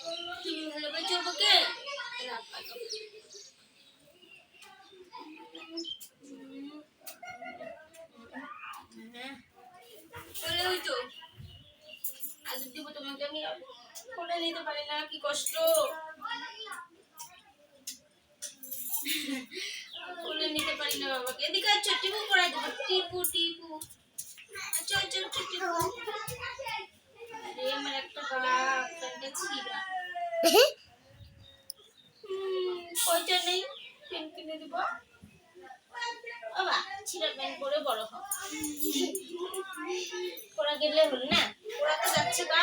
তুমি ভালো করে চলবো কে বলে ওই তো আজ দিব তোমাকে আমি কোলে নিতে পারি না কি কষ্ট কোলে নিতে পারি না বাবাকে এদিকে আচ্ছা টিপু পড়াই দেবো টিপু টিপু আচ্ছা আচ্ছা টিপু আরে আমার একটা বাপ একটা ছিড়া পয়সা নেই পেন কিনে দিব বাবা ছিড়া পেন পরে বড় হোক পড়া গেলে হল না পড়া তো যাচ্ছে বা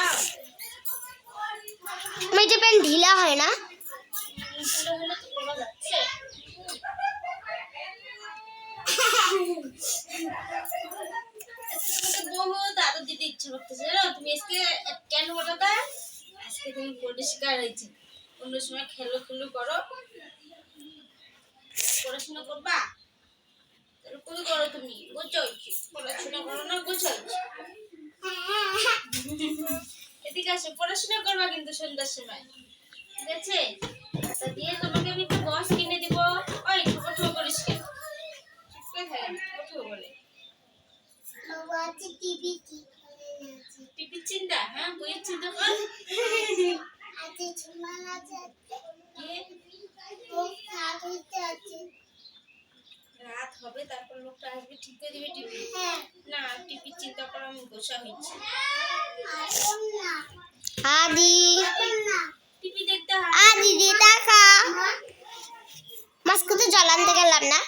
মেয়েটা পেন ঢিলা হয় না ঢিলা হলে তো পড়া যাচ্ছে বহুত আদর দিতে ইচ্ছে করতেছে জানো তুমি আজকে কেন বলতা আজকে তুমি পরিষ্কার হয়েছে অন্য সময় খেলো খুলু করো পড়াশোনা করবা তাহলে কই করো তুমি গোছাইছি পড়াশোনা করো না গোছাইছি এদিকে আসো পড়াশোনা করবা কিন্তু সন্ধ্যার সময় ঠিক আছে তা দিয়ে তোমাকে আমি একটা বস কিনে দিব ওই ঠোকো ঠোকো করিস কেন চুপ করে থাকে ঠোকো বলে টিভি চিন্তা হ্যাঁ বইয়ের চিন্তা কর রাত হবে তারপর লোকটা আসবে ঠিক করে দিবে টিভি না টিভি চিন্তা করা আমি গোসা হয়েছে আদি টিভি দেখতে আদি দি টাকা মাস্কুতে জল আনতে গেলাম না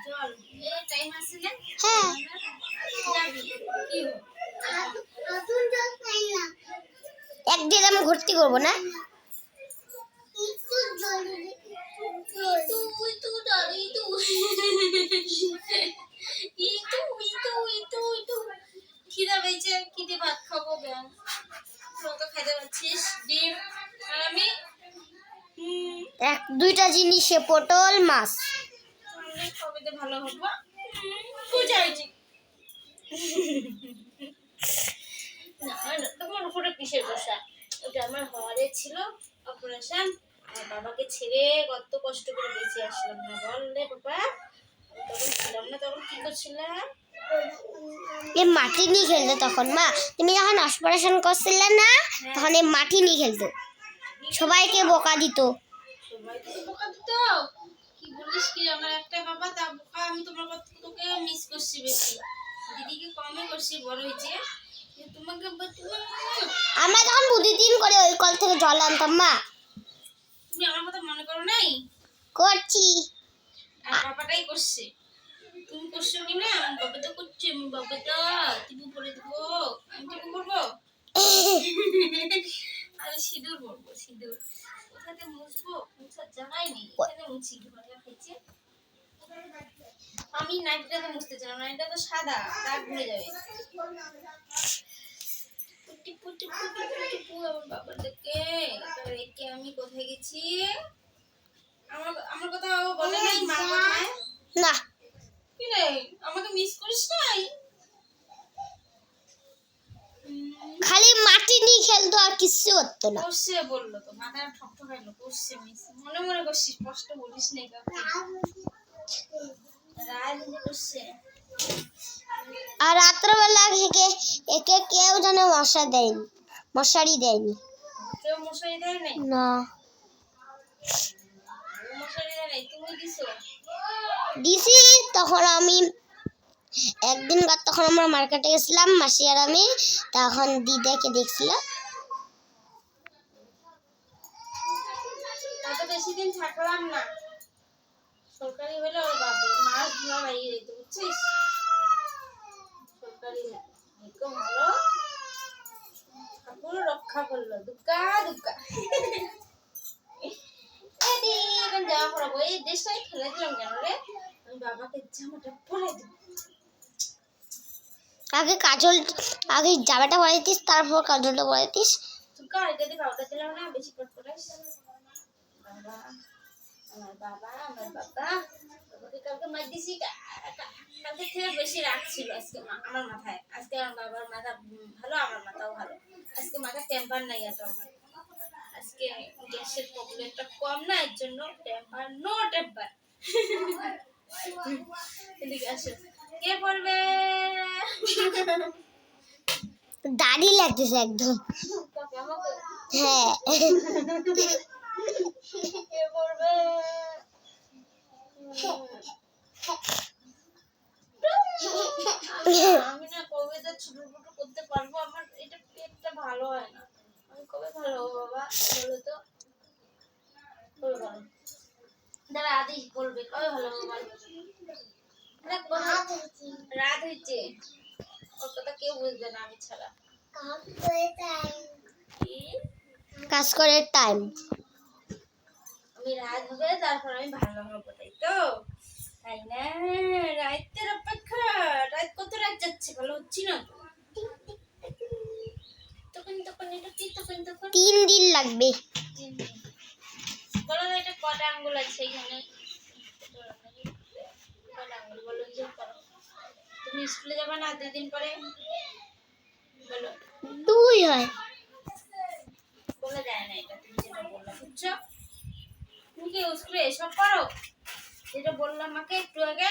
জল এ টাইম আছে না হ্যাঁ যাবি কি একদিন আমি ভর্তি করবো না খিদা পেয়েছে খিদে ভাত খাবো কেন তো খাইতে পারছিস ডিম আর আমি এক দুইটা জিনিসে পটল মাছ কবে তো ভালো হবো বুঝাইছি না না তোমার উপরে কিসের বসা ওটা আমার হওয়ারে ছিল অপারেশন আমার বাবাকে ছেড়ে কত কষ্ট করে বেঁচে আসলাম না বললে বাবা তখন ছিলাম না তখন কি করছিলাম এ মাটি নিয়ে খেলতো তখন মা তুমি যখন অপারেশন করছিলে না তখন এই মাটি নিয়ে খেলতো সবাইকে বোকা দিত সবাই তো বোকা দিত কি বলিস কি আমার একটা বাবা তা বোকা আমি তোমার কথা তোকে মিস করছি বেশি দিদিকে কমই করছি বড় হয়েছে তোমাকে আমরা যখন প্রতিদিন করে ওই কল থেকে জল আনতাম মা তুমি আমার কথা মনে করো নাই করছি আর বাবাটাই করছে তুমি করছো কি না আমার বাবা তো করছে আমি বাবা তো টিপু পরে দেবো আমি টিপু করবো আমি সিঁদুর পরবো সিঁদুর কোথাতে মুছবো মুছার জায়গায় নেই এখানে মুছি ঘরে খাইছে আমি নাইটটাতে মুছতে চাই নাইটটা তো সাদা দাগ ভরে যাবে টিপু টিপু টিপু টিপু আমার বাবাটাকে রেখে আমি কোথায় গেছি আমার কথা বলে নাই মা কোথায় না কি রে আমাকে মিস করিস নাই খালি মাটি নিয়ে খেলতো আর কিছু করতো না করছে বললো তো মাথায় ঠকঠকাইলো করছে মিস মনে মনে করছিস স্পষ্ট বলিস নাই কাউকে রাত করছে আর রাত্রবেলা থেকে একে কেউ যেন মশারি দেয়নি কেউ মশারি দেয় নাই না মশারি দেয় নাই তুমি দিছো দিছি তখন আমি একদিন তখন আমরা মার্কেটে গেছিলাম মাসি আর আমি তখন দিদাকে দেখছিলাম তা তো বেশি দিন থাকলাম না সরকারি হলে ওর বাপের মাছ ধরা লাগিয়ে দিত বুঝছিস সরকারি একদম ভালো ঠাকুর রক্ষা করলো দুগ্গা দুগ্গা এখন জামা পরাবো এই দেশটাই ফেলে দিলাম কেন রে আমি বাবাকে জামাটা পরে দেব আগে জামাটা পরে দিস তারপর কাজলটা পরে দিস দুগ্গা এটা দিয়ে পাউডার দিলাম না বেশি পটপটাইস বাবা আমার বাবা বাবাকে কালকে মার দিছি কালকে থেকে বেশি রাগ ছিল আজকে আমার মাথায় আজকে আমার বাবার মাথা ভালো আমার মাথাও ভালো আজকে মাথা টেম্পার নাই এত আমার আজকে আজকে গ্যাসের প্রবলেমটা কম না, এর জন্য টেম্পার নো টেম্পার। এদিকে আসো, কে পড়বে? দাড়ি লাগতেছে একদম। পাপা আমাকে হ্যাঁ কে পড়বে? আমি না কবিতা ছোট ছোট করতে পারবো, আমার এটা পেটটা ভালো হয় না। আমি কবে ভালো হবো বাবা বলো তো? কবে ভালো? দাঁড়া আদি বলবে কবে ভালো হবো বল? দেখ বলো, রাত হয়েছে, ওর কথা কেউ বুঝবে না আমি ছাড়া। কি? কাজ করে টাইম। আমি রাত হবে তারপর আমি ভালো হবো, তাই তো? তাই না? রাতের অপেক্ষা, রাত কত রাত যাচ্ছে ভালো হচ্ছি না তো। তখন তখন এটা কি তখন তখন 3 দিন লাগবে। বলো তো এটা কটা আঙ্গুল আছে এখানে? কটা আঙ্গুল বলো যে করো। তুমি স্কুলে যাবে না 2 দিন পরে? বলো। 2 হয়। বলে যায় না এটা, তুমি যেটা বললা বুঝছো? তুমি কি স্কুলে এসব করো যেটা বললাম আমাকে একটু আগে?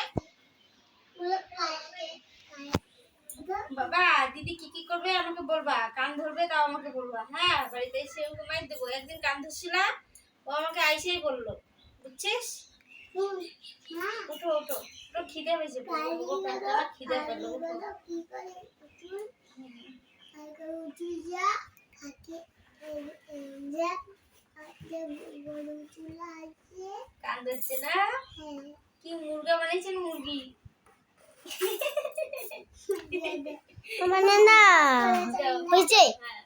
বাবা দিদি কি কি করবে আমাকে বলবা, কান ধরবে তাও আমাকে বলবা, হ্যাঁ? বাড়িতে এসে ওকে মাইর দেবো। একদিন কান ধরছিল, ও আমাকে আইসেই বললো, বুঝছিস? ওঠো ওঠো ওঠো, খিদে হয়েছে, খিদে পেলো। কান ধরছে না? কি মুরগা বানাইছেন? মুরগি মানে না হয়েছে। হ্যাঁ